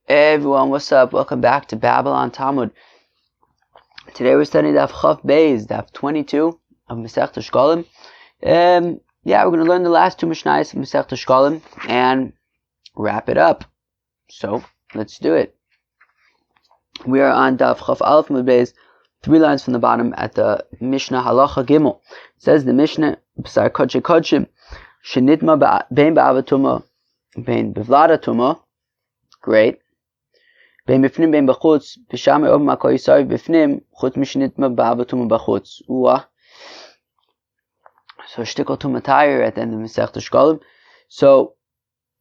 Hey everyone, what's up? Welcome back to Babylon Talmud. Today we're studying Daf Chaf Beis, Daf 22 of Masechta Sheqalim. We're going to learn the last two Mishnayos of Masechta Sheqalim and wrap it up. So, let's do it. We are on Daf Chaf Aleph Mud Beis, 3 lines from the bottom at the Mishnah Halacha Gimel. It says the Mishnah, B'sar Kodshei Kodshim, Shenitma Bein Ba'avatuma, Bein Bevlada Tuma. Great. Bein b'fnim bein b'chutz, b'shamei ov ma'ko yisari b'fnim, chutz mishnitma ba'avatuma b'chutz. So shtickle tumatayir at the end of Masechta Sheqalim. So,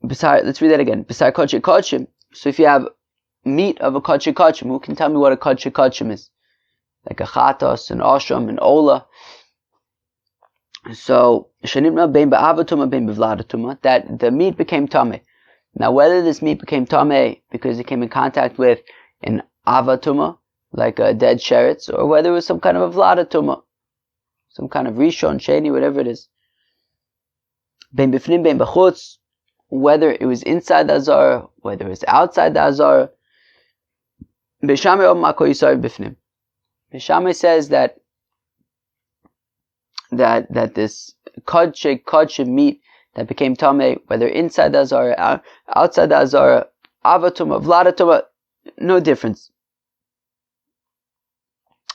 let's read that again. B'sar kodshei kodshim. So if you have meat of a kodshei kodshim, who can tell me what a kodshei kodshim is? Like a chatos, an osham, an ola. So, shenitma bein ba'avatuma bein b'vladatuma, that the meat became tameh. Now, whether this meat became tameh because it came in contact with an avatuma, like a dead sheretz, or whether it was some kind of a vladatuma, some kind of rishon, sheni, whatever it is. Bein b'fnim, bein b'chutz, whether it was inside the azara, whether it was outside the azara. B'shamei om ma'ko yisari b'fnim. B'shamei says that this kodshei meat that became tameh, whether inside the azara, outside the azara, avatuma, vladatuma, no difference.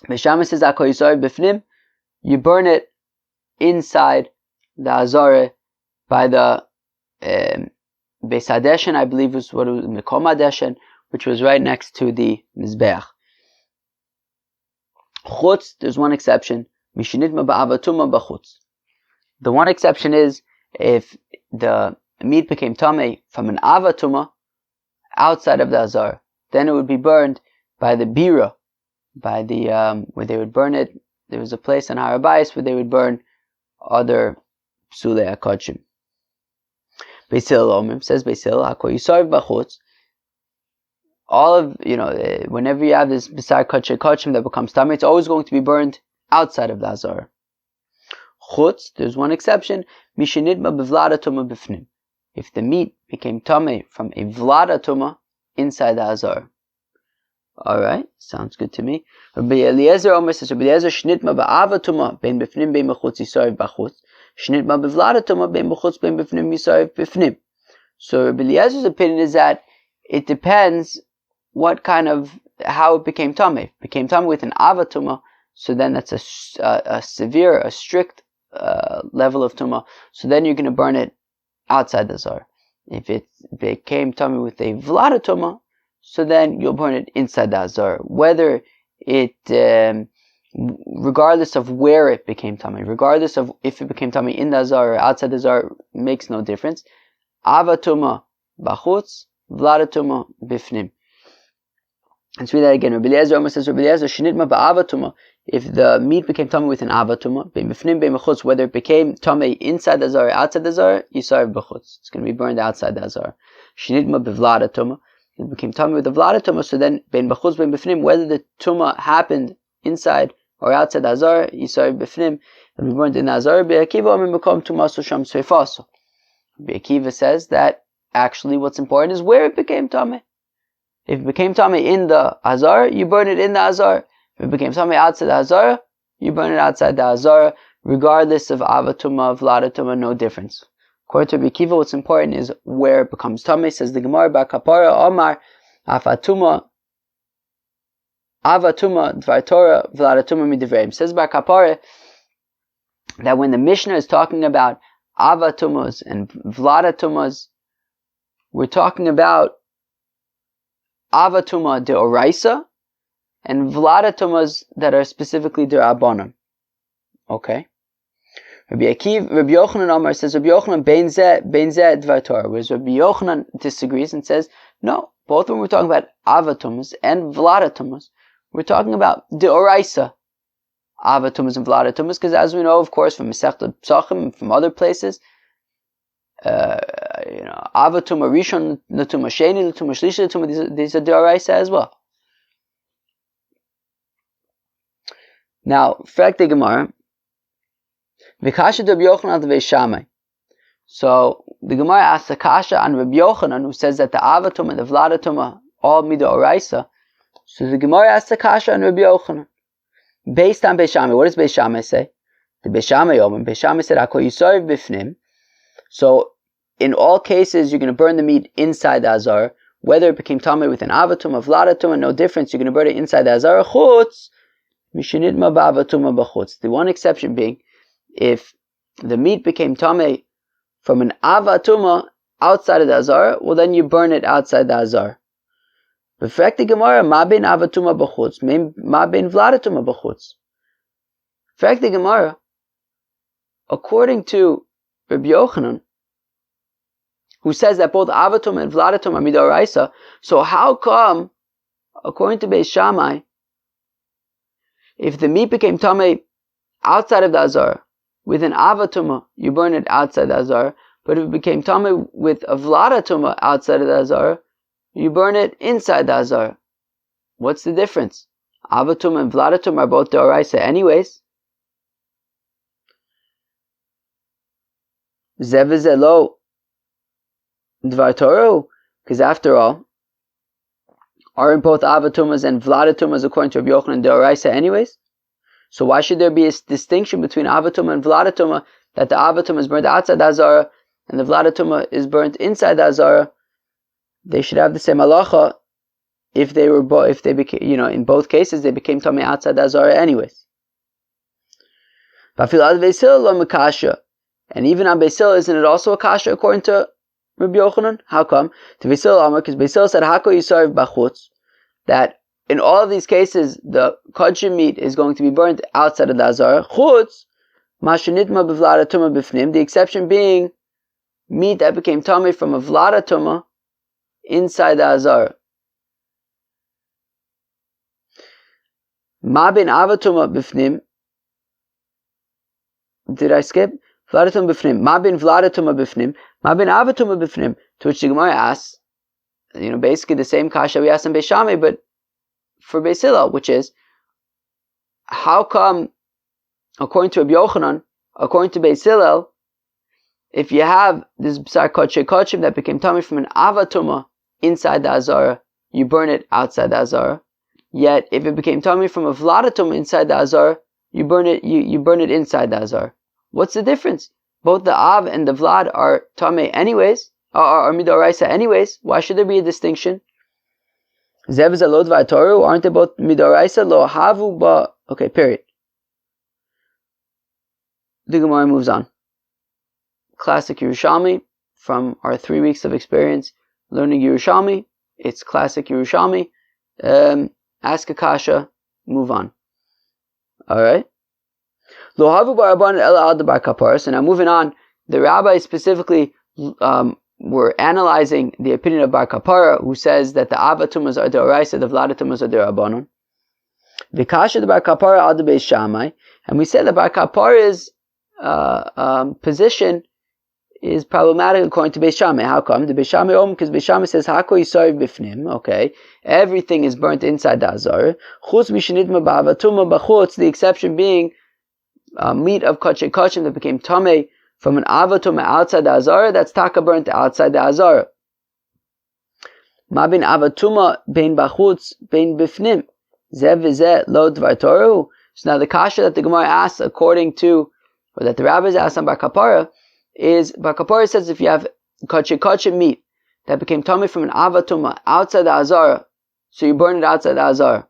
B'shamei says ako yisari b'fnim, you burn it inside the azara by the Beis Hadeshen, I believe was what it was, Mekom Hadeshen, which was right next to the Mizbeach. Chutz, there's one exception. Mishinitma ba'avatuma b'chutz. The one exception is if the meat became tameh from an avatuma outside of the azar, then it would be burned by the bira, by the where they would burn it. There was a place in Har HaBayis where they would burn other psulei hakodshim. Beis Hillel Omrim, says Beis Hillel, hako yisarv b'chutz. All of, whenever you have this b'sar kodshei kodshim that becomes tameh, it's always going to be burned outside of the azar. Chutz, there's one exception, mishenitma bevladatuma b'fnim. If the meat became tameh from a vladatuma inside the azar. Alright, sounds good to me. Rabbi Eliezer Omer says, Rabbi Eliezer, shnitma ba'avatuma, bein b'fnim, bein b'chutz, yisariv b'chutz. Shnitma bevladatuma, bein b'chutz, bein b'fnim, yisariv b'fnim. So Rabbi Eliezer's opinion is that it depends how it became tameh. It became tameh with an avatuma, so then that's a strict level of tumah. So then you're going to burn it outside the zar. If it became tameh with a vladatuma, so then you'll burn it inside the azar. Whether it, regardless of where it became tameh, regardless of if it became tameh in the azar or outside the azar, makes no difference. Avatuma b'chutz, vladatuma b'fnim. Let's read that again. Rabbi Eliezer Omer says, Rabbi Eliezer, shenitma ba'avatuma. If the meat became tameh with an avatuma, bein b'fnim, bein b'chutz, whether it became tameh inside the azar or outside the azar, yisariv b'chutz. It's going to be burned outside the azar. Shenitma b'vladatuma. It became tameh with the vladatuma, so then bein b'chutz, bein b'fnim, whether the tumah happened inside or outside the azar, yisariv b'fnim, it will be burned in the azar. Rabbi Akiva Omer mekom tumaso sham seifaso. Rabbi Akiva says that actually what's important is where it became tameh. If it became tameh in the azar, you burn it in the azar. If it became tameh outside the azar, you burn it outside the azar, regardless of avatuma, vladatuma, no difference. According to Rabbi Akiva, what's important is where it becomes tameh. Says the Gemara, Bar Kapara, Omar, avatuma dvar Torah, vladatuma midivreim. Says Bar Kapara that when the Mishnah is talking about avatumas and vladatumas, we're talking about avatuma de oraisa and vladatumas that are specifically de rabbanon. Okay. Rabbi Yochanan Omar says, Rabbi Yochanan bein zeh dvar Torah. Whereas Rabbi Yochanan disagrees and says, no, both of them we're talking about avatumas and vladatumas. We're talking about de oraisa avatumas and vladatumas, because as we know, of course, from Masechta Psachim and from other places, avatuma rishon, latuma sheni, latuma shlishi, latuma, these are de oraisa as well. Now, fact the Gemara, Vikasha Rabbi Yochanan Vei Shammai. So the Gemara asks a kasha on Rabbi Yochanan, who says that the avatuma and the vladatuma all midoraisa. So the Gemara asks the kasha on Rabbi Yochanan. Based on Beis Shammai, what does Beis Shammai say? The Beis Shammai said, "Hakol yisariv bifnim." So in all cases, you're going to burn the meat inside the azar, whether it became tamei with an avatuma, vladatuma, no difference. You're going to burn it inside the azar. Chutz mishinidma ba'avatuma b'chutz. The one exception being, if the meat became tamei from an avatuma outside of the azar, well then you burn it outside the azar. Perfect Gemara, ma ben avatuma b'chutz, ma ben vladatuma b'chutz. Perfect Gemara, according to Rabbi Yochanan, who says that both avatum and vladatum are midoraisa, so how come, according to Beis Shammai, if the meat became tamei outside of the azar, with an avatuma, you burn it outside the azar, but if it became tamei with a vladatuma outside of the azar, you burn it inside the azar? What's the difference? Avatum and vladatum are both doraisa anyways. Zevizelo Dvar Torah, because after all, aren't both avatumas and vladatumas according to Rabbi Yochanan doraisa anyways? So why should there be a distinction between avatuma and vladatuma, that the avatuma is burnt outside the azara and the vladatuma is burnt inside the azara? They should have the same halacha if they became, in both cases they became tamei outside the azara anyways. And even on Beis Hillel, isn't it also a kasha according to Rabbi Yochanan? How come? To Beis Hillel Amar, because Beis Hillel said Hakol yisariv b'chutz, that in all of these cases the kodshim meat is going to be burnt outside of the azara. Chutz mashenitma b'vladatuma b'fnim, the exception being meat that became tamei from a vladatuma inside the azara. Ma ben avatuma b'fnim. Did I skip? Vladatum b'fnim. Ma ben vladatuma b'fnim. Ma ben avatuma b'fnim. To which the Gemara asks, basically the same kasha we asked in Beis Shammai, but for Beis Hillel, which is, how come, according to Rabbi Yochanan, according to Beis Hillel, if you have this b'sar kodshim that became tamei from an avatuma inside the azara, you burn it outside the azara. Yet, if it became tamei from a vladatuma inside the azara, you burn it inside the azara. What's the difference? Both the av and the vlad are tamei anyways, are midoraisa anyways. Why should there be a distinction? Zev is a lo dvar Torah, aren't they both midoraisa? Lo havu ba. Okay, period. The Gemara moves on. Classic Yerushalmi, from our 3 weeks of experience learning Yerushalmi. It's classic Yerushalmi. Ask a kasha, move on. Alright? Lo havu baraban ela ad bar kapara. So now moving on, the rabbis specifically were analyzing the opinion of Bar Kapara, who says that the avatumas are deoraisa, the vladatumas are deorabanon. The kasha the Bar Kapara ad Beis Shammai, and we said that Bar Kapara's position is problematic according to Beis Shammai. How come? The Beis Shammai because Beis Shammai says Hakol yisariv b'fnim. Okay, everything is burnt inside the azar. Chutz mishenitma ba'avatuma b'chutz. The exception being meat of kodshim that became tamei from an avatuma outside the azara, that's taka burnt outside the azara. Ma bin avatuma bein bachutz bein bifnim. Zev v'zeh lo dvar Torah. So now the kasha that the Gemara asks, according to, or that the rabbis ask on Bar Kapara, is Bar Kapara says if you have kodshim meat that became tamei from an avatuma outside the azara, so you burn it outside the azara.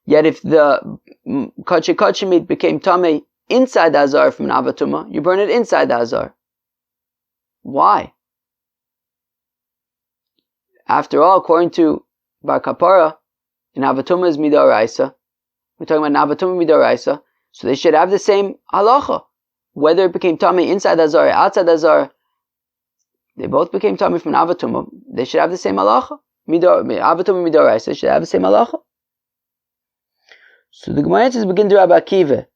Yet if the kodshim meat became tamei inside the azar from an avatuma, you burn it inside the azar. Why? After all, according to Bar Kapara, an avatuma is midoraisa. We're talking about an avatuma midoraisa, so they should have the same halacha. Whether it became tamei inside the azar or outside the azar, they both became tamei from an avatuma. They should have the same halacha. Avatuma midoraisa should have the same halacha. So the Gemara answers begin to Rabbi Akiva.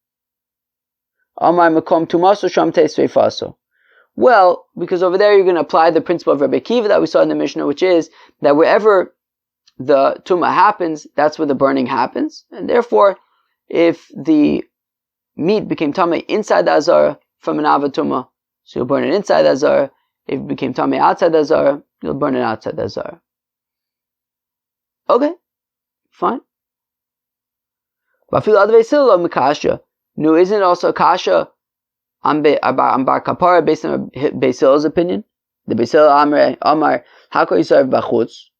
Well, because over there you're going to apply the principle of Rabbi Akiva that we saw in the Mishnah, which is that wherever the tumah happens, that's where the burning happens. And therefore, if the meat became tamei inside the azara from an avatuma, so you'll burn it inside the azara. If it became tamei outside the azara, you'll burn it outside the Azara. Okay, fine. No, isn't it also a kasha on Bar Kapara based on Beis Hillel's opinion? The Beis Hillel Amar Hako Yisrael Bachutz.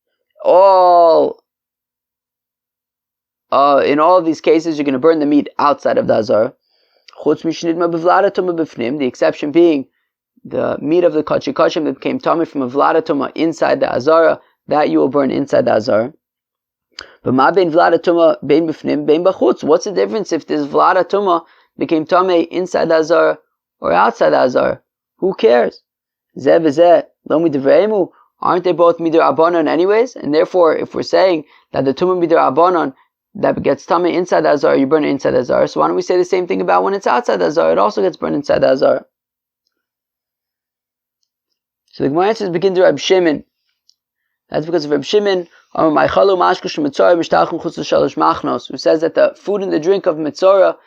In all of these cases, you're going to burn the meat outside of the Azara. The exception being the meat of the Kodesh Kodashim that became tummy from a Vlada Tuma inside the Azara, that you will burn inside the Azara. But what's the difference if this Vlada Tuma became tummy inside the Azara or outside the Azara? Who cares? Aren't they both Midar Abanon anyways? And therefore, if we're saying that the Tuma Midar Abanon that gets tummy inside the Azara, you burn it inside the Azara. So why don't we say the same thing about when it's outside the Azara? It also gets burned inside the Azara. So the Gemara answers begin to Reb Shimon. That's because of Reb Shimon, who says that the food and the drink of Mitzorah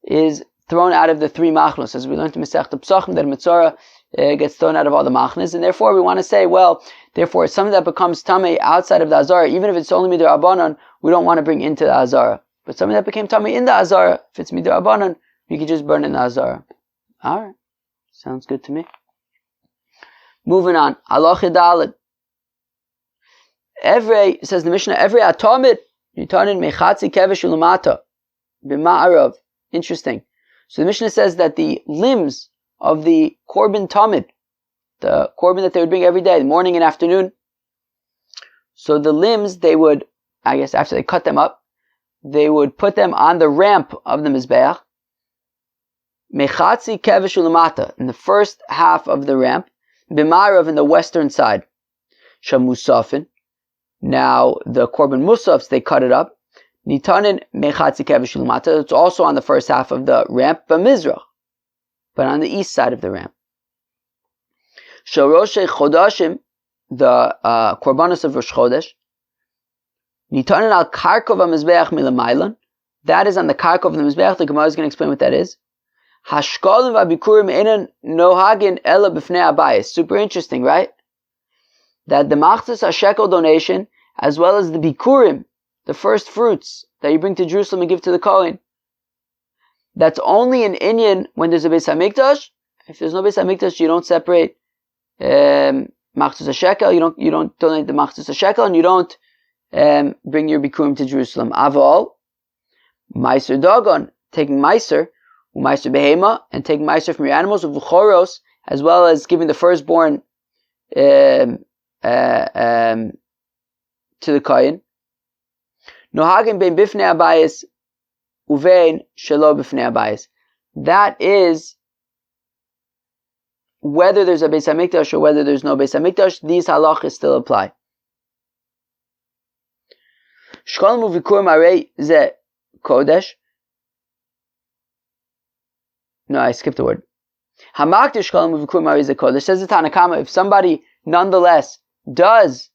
is thrown out of the three machnos. As we learned in Masechta Pesachim, that Mitzorah gets thrown out of all the machnas, and therefore we want to say, well, therefore something that becomes tamei outside of the Azara, even if it's only Midar Abanon, we don't want to bring into the Azara. But something that became tamei in the Azara, if it's Midar Abanon, you can just burn in the Azara. Alright, sounds good to me. Moving on, Halacha Daled. Says the Mishnah, every atomid, Yitanin mechatzi kevesh ulamata, b'ma'arav. Interesting. So the Mishnah says that the limbs of the korban tamid, the korban that they would bring every day, morning and afternoon, so the limbs, they would, I guess after they cut them up, they would put them on the ramp of the Mizbeach, mechatzi kevesh ulamata, in the first half of the ramp, b'ma'arav, in the western side, shamusafin. Now, the korban musafs, they cut it up. Nitanin mechatzi kevesh ulamata. It's also on the first half of the ramp, b'mizrach, but on the east side of the ramp. Shoroshe chodashim, the korbanos of Rosh Chodesh. Nitanin al karkov ha-mizbeach milamaylan. That is on the karkov of the mizbeach. The Gemara is going to explain what that is. Hashkolim v'abikurim einan nohagin ela b'fnei abayis. Super interesting, right? That the machzos hashekel donation, as well as the bikurim, the first fruits that you bring to Jerusalem and give to the Kohen, that's only an inyan when there's a Beis HaMikdash. If there's no Beis HaMikdash, you don't separate machzos hashekel, you don't donate the machzos hashekel, and you don't bring your bikurim to Jerusalem. Aval, meiser dagon, taking meiser, meiser behema, and taking meiser from your animals, of v'choros, as well as giving the firstborn to the Kohen. Nohagin bein bifnei abayis uvein shelo bifnei abayis. That is whether there's a Beis HaMikdash or whether there's no Beis HaMikdash, these halachas still apply. Sheqalim uvikurim arei ze kodesh. No, I skipped a word. Hamakdish sheqalim uvikurim arei ze kodesh. Says the Tanakama, if somebody nonetheless does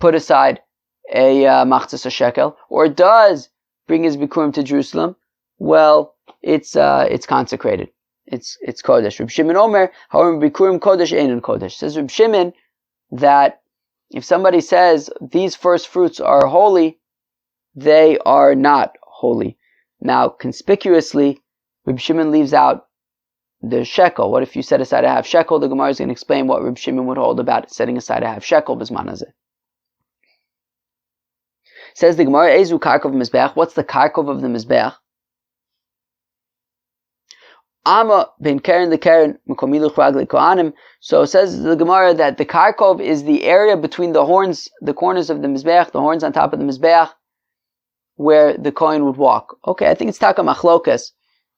put aside a machzos hashekel, or does bring his bikurim to Jerusalem, well, it's consecrated. It's kodesh. Reb Shimon Omer, however, bikurim kodesh einon kodesh. Says Reb Shimon that if somebody says these first fruits are holy, they are not holy. Now, conspicuously, Reb Shimon leaves out the shekel. What if you set aside a half shekel? The Gemara is going to explain what Reb Shimon would hold about setting aside a half shekel b'zman hazeh. Says the Gemara, Ezu karkov mizbeach. What's the karkov of the mizbeach? Ama ben keren the keren mekomiluch ragli kohanim. So says the Gemara that the karkov is the area between the horns, the corners of the mizbeach, the horns on top of the mizbeach, where the kohen would walk. Okay, I think it's taka machlokas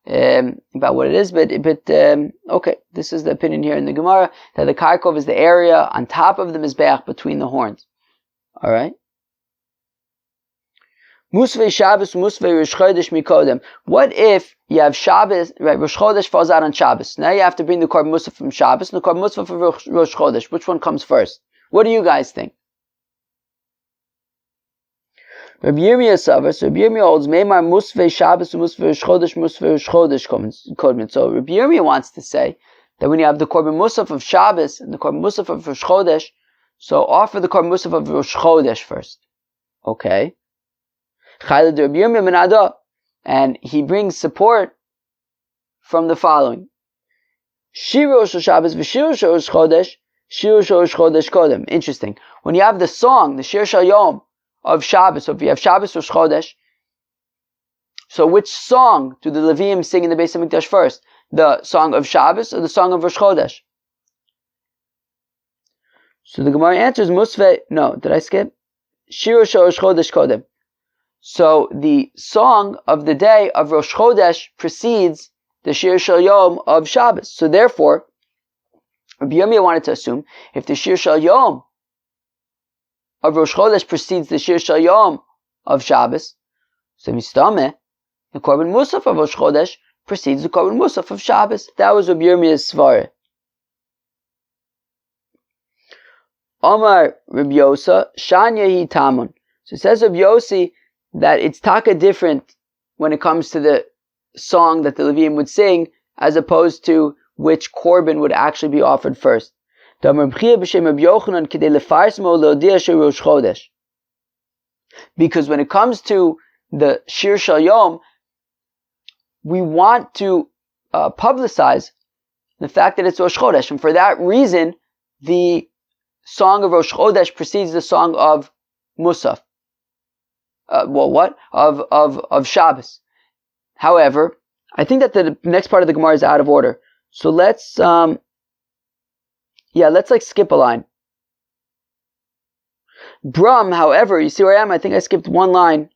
about what it is, but okay, this is the opinion here in the Gemara that the karkov is the area on top of the mizbeach between the horns. All right. Musvei Shabbos, Musvei Rosh Chodesh mikodem. What if you have Shabbos, right? Rosh Chodesh falls out on Shabbos. Now you have to bring the korban musaf from Shabbos and the korban musaf from Rosh Chodesh. Which one comes first? What do you guys think? Rabbi Yirmiyah Savas, Rabbi Yirmiyah holds Meimar Musvei Shabbos, Musvei Rosh Chodesh, Musvei Rosh Chodesh kodmin. So Rabbi Yirmiyah wants to say that when you have the korban musaf of Shabbos and the korban musaf of Rosh Chodesh, So offer the Korban Musaf of Rosh Chodesh first. Okay. And he brings support from the following. Shiru Shel Shabbos v'Shiru Shel Rosh Chodesh, Shiru Shel Rosh Chodesh Kodem. Interesting. When you have the song, the Shir Shel Yom of Shabbos, so if you have Shabbos Rosh Chodesh, so which song do the Leviim sing in the Beis HaMikdash first? The song of Shabbos or the song of Rosh Chodesh? So the Gemara answers, Musve, no, did I skip? Shiru Shel Rosh Chodesh Kodem. So the song of the day of Rosh Chodesh precedes the Shir Shel Yom of Shabbos. So therefore, Rabbi Yirmiyah wanted to assume, if the Shir Shel Yom of Rosh Chodesh precedes the Shir Shel Yom of Shabbos, so Mistameh, the Korban Musaf of Rosh Chodesh precedes the Korban Musaf of Shabbos. That was Rabbi Yirmiyah's svara. Omar Rabbi Yosa, Shanya hi Tamun. So it says Rabbi Yossi that it's taka different when it comes to the song that the Leviim would sing, as opposed to which korban would actually be offered first. Because when it comes to the Shir Shel Yom, we want to publicize the fact that it's Rosh Chodesh, and for that reason, the song of Rosh Chodesh precedes the song of Musaf. Of Shabbos. However, I think that the next part of the Gemara is out of order. So let's skip a line. Brum, however, you see where I am? I think I skipped one line,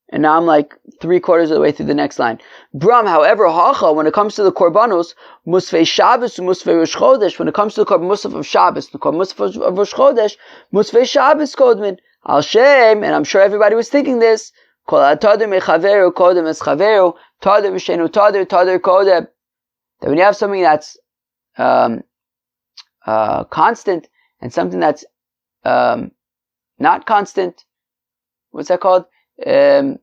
and now I'm like 3/4 of the way through the next line. Brum, however, hacha, when it comes to the korbanos, musfei Shabbos, musfei Rosh Chodesh, when it comes to the korban musaf of Shabbos, the korban musaf of Rosh Chodesh, musfei Shabbos kodmin. Al Shem, and I'm sure everybody was thinking this, Kol HaTader Mechaveru Kodem Es Chaveru, Tader V'Shenu Tader, Tader Kodem. That when you have something that's constant and something that's not constant, what's that called? I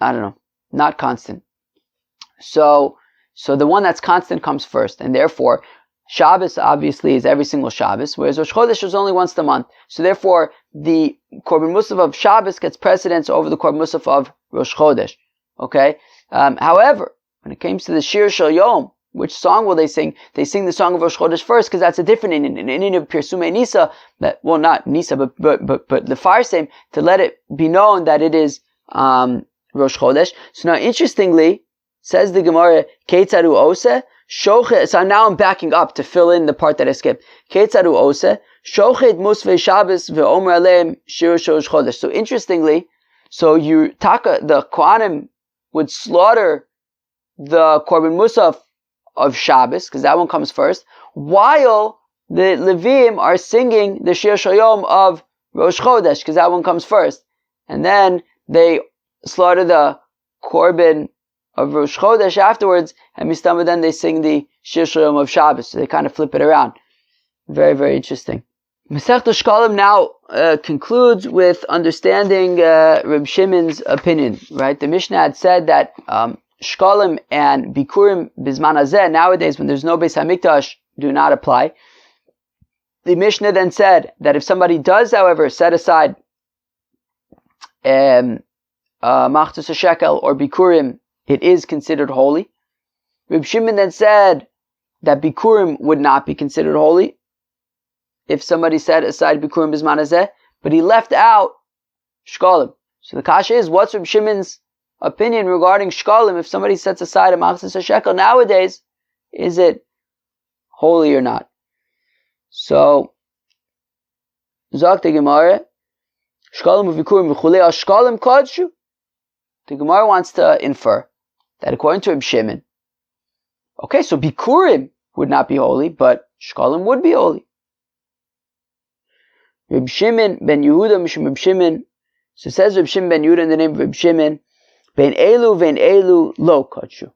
don't know, not constant. So the one that's constant comes first, and therefore Shabbos obviously is every single Shabbos, whereas Rosh Chodesh is only once a month. So therefore, the Korban Musaf of Shabbos gets precedence over the Korban Musaf of Rosh Chodesh. Okay. However, when it comes to the Shir Shel Yom, which song will they sing? They sing the song of Rosh Chodesh first, because that's a different in of Pirsume Nisa. That, well, not Nisa, but the Farsim, to let it be known that it is Rosh Chodesh. So now, interestingly, says the Gemara, Keitzaru Ose. So now I'm backing up to fill in the part that I skipped. Keitzaru Ose, Shochet Musvei Shabbos ve'omer aleim Shir Shel Chodesh. So interestingly, the Kohanim would slaughter the Korban Musaf of Shabbos, because that one comes first, while the Levim are singing the Shir Shel Yom of Rosh Chodesh, because that one comes first. And then they slaughter the Korban of Rosh Chodesh afterwards, and Mistama then they sing the Shir Shel Yom of Shabbos. So they kind of flip it around. Very, very interesting. Masechta Sheqalim now concludes with understanding Reb Shimon's opinion. Right, the Mishnah had said that Sheqalim and Bikurim Bizman Hazeh, nowadays when there's no Beis HaMikdash, do not apply. The Mishnah then said that if somebody does, however, set aside Machzos HaShekel or Bikurim, it is considered holy. Reb Shimon then said that Bikurim would not be considered holy if somebody set aside Bikurim Bizman Hazeh, but he left out Sheqalim. So the kasha is, what's Reb Shimon's opinion regarding Sheqalim? If somebody sets aside a Machzos HaShekel nowadays, is it holy or not? So, Zok the Gemara, Sheqalim u'Bikurim v'chulei Sheqalim kodshu. The Gemara wants to infer that according to Reb Shimon, okay, so Bikurim would not be holy, but Sheqalim would be holy. Reb Shimon ben Yehuda mishum Reb Shimon. So says Reb Shimon ben Yehuda in the name of Reb Shimon, ben elu lo kodshu.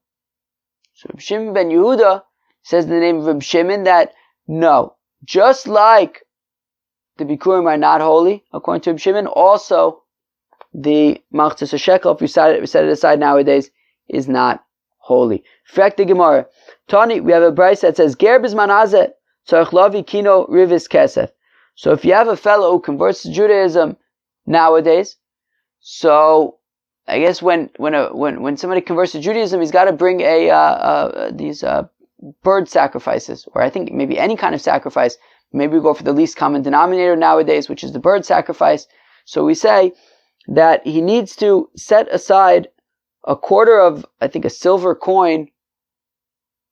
So Reb Shimon ben Yehuda says in the name of Reb Shimon that no, just like the Bikurim are not holy, according to Reb Shimon, also the Machzos HaShekel, if you set it aside nowadays, is not holy. Fact the Gemara. Tani, we have a Bryce that says, Ger Bizman Hazeh tzarich lavi kino rivis kesef. So if you have a fellow who converts to Judaism nowadays, so I guess when somebody converts to Judaism, he's got to bring these bird sacrifices, or I think maybe any kind of sacrifice. Maybe we go for the least common denominator nowadays, which is the bird sacrifice. So we say that he needs to set aside a quarter of, I think, a silver coin,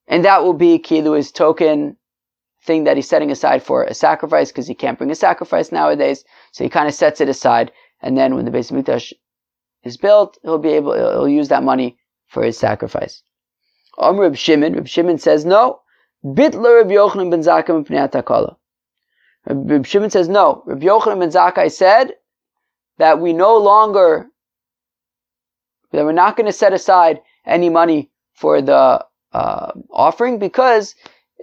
and that will be kilu, his token thing that he's setting aside for a sacrifice, because he can't bring a sacrifice nowadays. So he kind of sets it aside, and then when the Beis Hamikdash is built, he'll use that money for his sacrifice. Reb Shimon says no. Bitler Reb Yochanan ben Zakkai mipnei hatakala. Reb Shimon says no. Reb Yochanan ben Zakkai said that we're not going to set aside any money for the offering because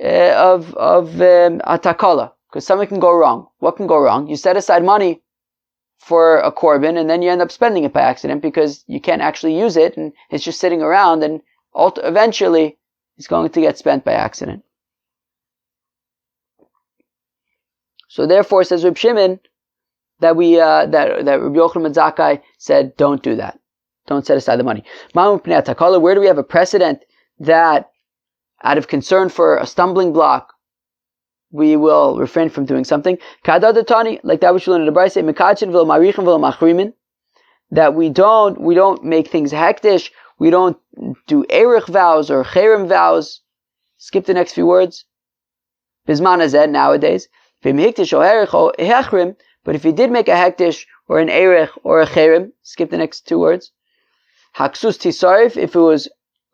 of atakala, because something can go wrong. What can go wrong? You set aside money for a korban, and then you end up spending it by accident because you can't actually use it, and it's just sitting around, and eventually it's going to get spent by accident. So therefore, says Reb Shimon, that Reb Yochanan ben Zakkai said, don't do that. Don't set aside the money. Where do we have a precedent that out of concern for a stumbling block, we will refrain from doing something? Like that which we learned in the Brayse, that we don't make things hektish, we don't do erich vows or cherem vows. Skip the next few words. Bizman hazeh, nowadays. But if he did make a hektish or an erich or a cherem, skip the next two words. Haksus tisarif, if it was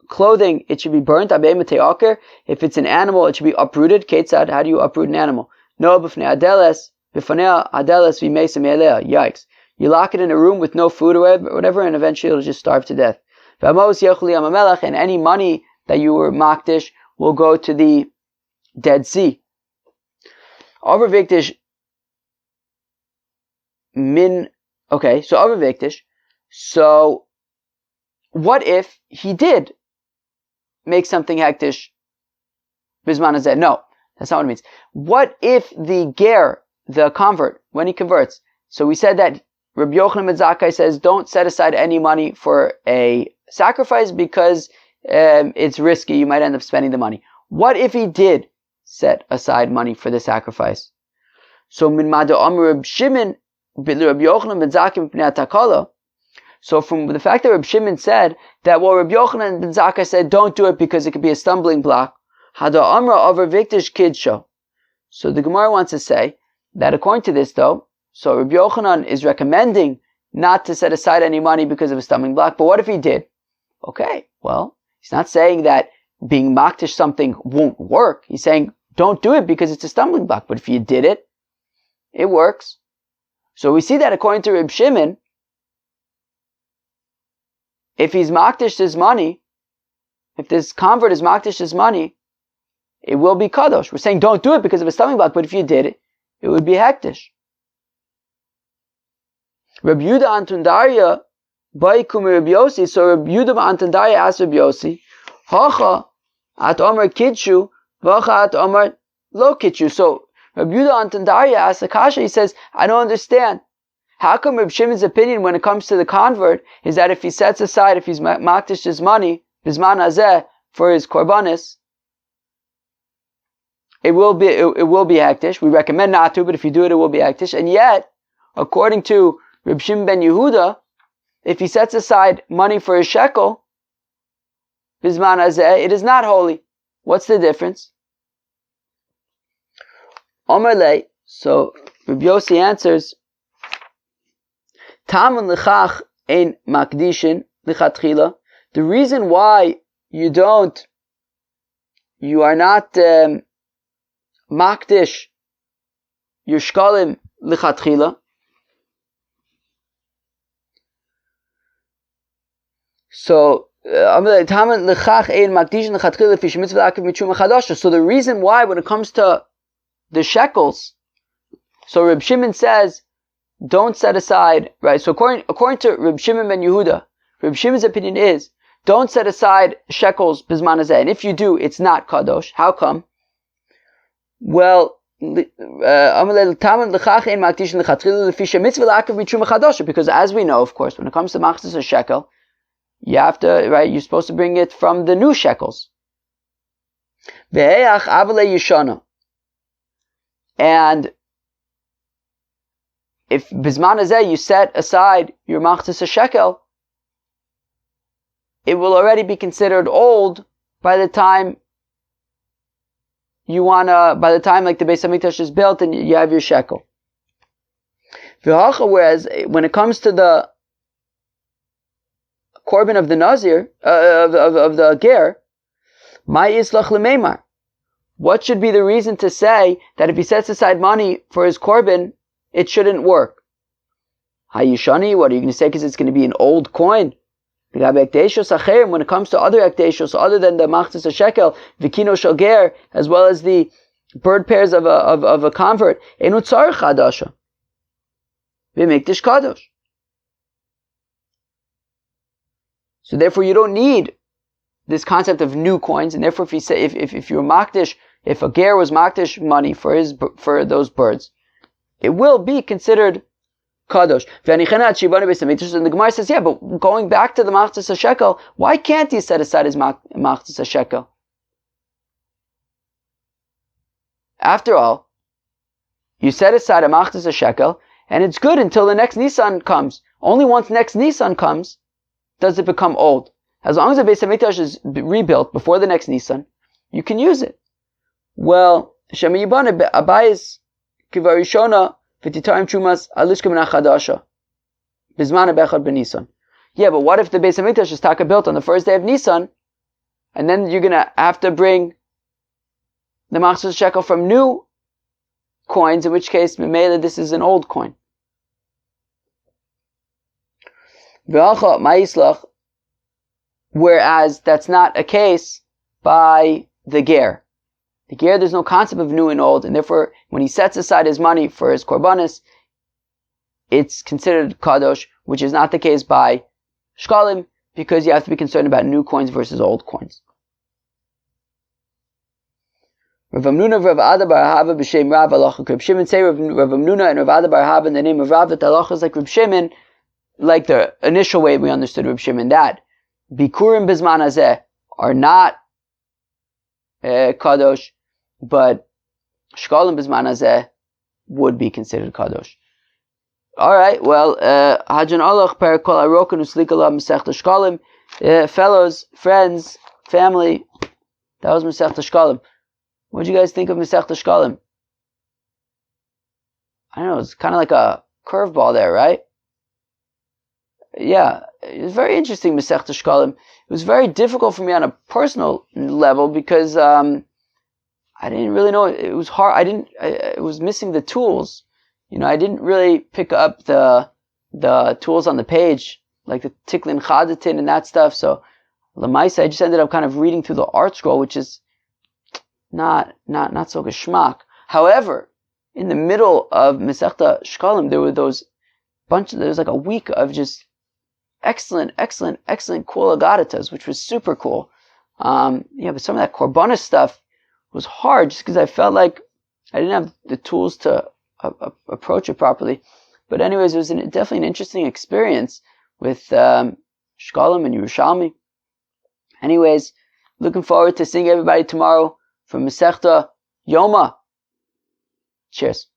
clothing, it should be burnt. If it's an animal, it should be uprooted. Ketzad, how do you uproot an animal? No, b'fnei adeles, b'fanei adeles v'meisem elea. Yikes. You lock it in a room with no food or whatever, and eventually it'll just starve to death. And any money that you were makdish will go to the Dead Sea. Overviktish min. Okay, so overviktish. So what if he did make something hektish bisman hazeh? No, that's not what it means. What if the ger, the convert, when he converts? So we said that Rabbi Yochanan ben Zakkai says don't set aside any money for a sacrifice because it's risky. You might end up spending the money. What if he did set aside money for the sacrifice? So min ma'da amar Reb Shimon Rabbi Yochanan ben Zakkai mipnei hatakala. So from the fact that Reb Shimon said that, well, Rabbi Yochanan ben Zakkai said don't do it because it could be a stumbling block. Hada amra over viktish kidsho. So the Gemara wants to say that according to this, though, so Rabbi Yochanan is recommending not to set aside any money because of a stumbling block. But what if he did? Okay, well, he's not saying that being makdish something won't work. He's saying don't do it because it's a stumbling block. But if you did it, it works. So we see that according to Reb Shimon, if he's makdish his money, if this convert is makdish his money, it will be kadosh. We're saying don't do it because of a stumbling block, but if you did it, it would be hektish. Reb Yudah Antundaria, Baikum Reb Yossi. So Reb Yudah Antundaria asked Reb Yossi, Hacha at Omer Kidshu, Vacha at Omer Lo Kidshu. So Reb Yudah Antundaria asked Akasha, he says, I don't understand. How come Reb Shimon's opinion when it comes to the convert is that if he sets aside, if he's makdish his money, bizman hazeh, for his korbanis, it will be hektish. We recommend not to, but if you do it, it will be hektish. And yet, according to Reb Shimon ben Yehuda, if he sets aside money for a shekel, bizman hazeh, it is not holy. What's the difference? Omer lei. So Reb Yossi answers, Tamun l'chach ein makdishin l'chatchila. The reason why you are not makdish your shkalim l'chatchila. So so the reason why when it comes to the shekels, so Reb Shimon says don't set aside, right? So according to Reb Shimon ben Yehuda, Reb Shimon's opinion is don't set aside shekels bizman hazeh, and if you do, it's not kadosh. How come? Well, as we know, of course, when it comes to machzis a shekel, you have to, right, you're supposed to bring it from the new shekels. And if bizman hazeh you set aside your machzis a shekel, it will already be considered old by the time like the Beis Hamikdash is built and you have your shekel. Whereas when it comes to the korban of the Nazir, of the Ger, my islach lemeimar. What should be the reason to say that if he sets aside money for his korban, it shouldn't work? Hayishani, what are you going to say? Because it's going to be an old coin. When it comes to other ekdeshos, other than the machzis shekel, vikino shel ger, as well as the bird pairs of a convert, enu tzarich chadasha, v'mikdash kadosh. So therefore, you don't need this concept of new coins, and therefore, if you say if you're makdish, if a ger was makdish money for those birds, it will be considered kadosh. And the Gemara says, yeah, but going back to the machzis shekel, why can't he set aside his machzis shekel? After all, you set aside a machzis shekel, and it's good until the next Nisan comes. Only once next Nisan comes does it become old. As long as the Beis Hamikdash is rebuilt before the next Nisan, you can use it. Well, Shema Yibane Abayis Kivarishona V'titarim Chumas Alishka Min HaChadasha Bizman Bechad B'Nisan. Yeah, but what if the Beis Hamikdash is taka built on the first day of Nisan, and then you're gonna have to bring the machzis shekel from new coins, in which case Memela this is an old coin. V'alcha Ma'islach. Whereas that's not a case by the ger. The ger, there's no concept of new and old, and therefore, when he sets aside his money for his korbanos, it's considered kadosh, which is not the case by Sheqalim, because you have to be concerned about new coins versus old coins. Rav Amnuna Rav Ada bar Hava b'shem Rav halacha Reb Shimon say Rav Amnuna and Rav Ada bar Hava in the name of Rav that halacha is like Reb Shimon, like the initial way we understood Reb Shimon, that Bikurim bizman hazeh are not kadosh, but Sheqalim bizman hazeh would be considered kadosh. Alright, well, Hajan Alach per kol arokan uslikala Masechta Sheqalim. Fellows, friends, family, that was Masechta Sheqalim. What did you guys think of Masechta Sheqalim? I don't know, it's kind of like a curveball there, right? Yeah, it was very interesting, Masechta Sheqalim. It was very difficult for me on a personal level because I didn't really know. It was hard. I was missing the tools. I didn't really pick up the tools on the page, like the Tiklin Chadatin and that stuff. So, Lamaisa, I just ended up kind of reading through the art scroll, which is not so geschmack. However, in the middle of Masechta Sheqalim, there was like a week of just excellent cool agaritas, which was super cool. But some of that korbanos stuff was hard just because I felt like I didn't have the tools to approach it properly. But anyways, it was definitely an interesting experience with Sheqalim and Yerushalmi. Anyways, looking forward to seeing everybody tomorrow from Masechta Yoma. Cheers.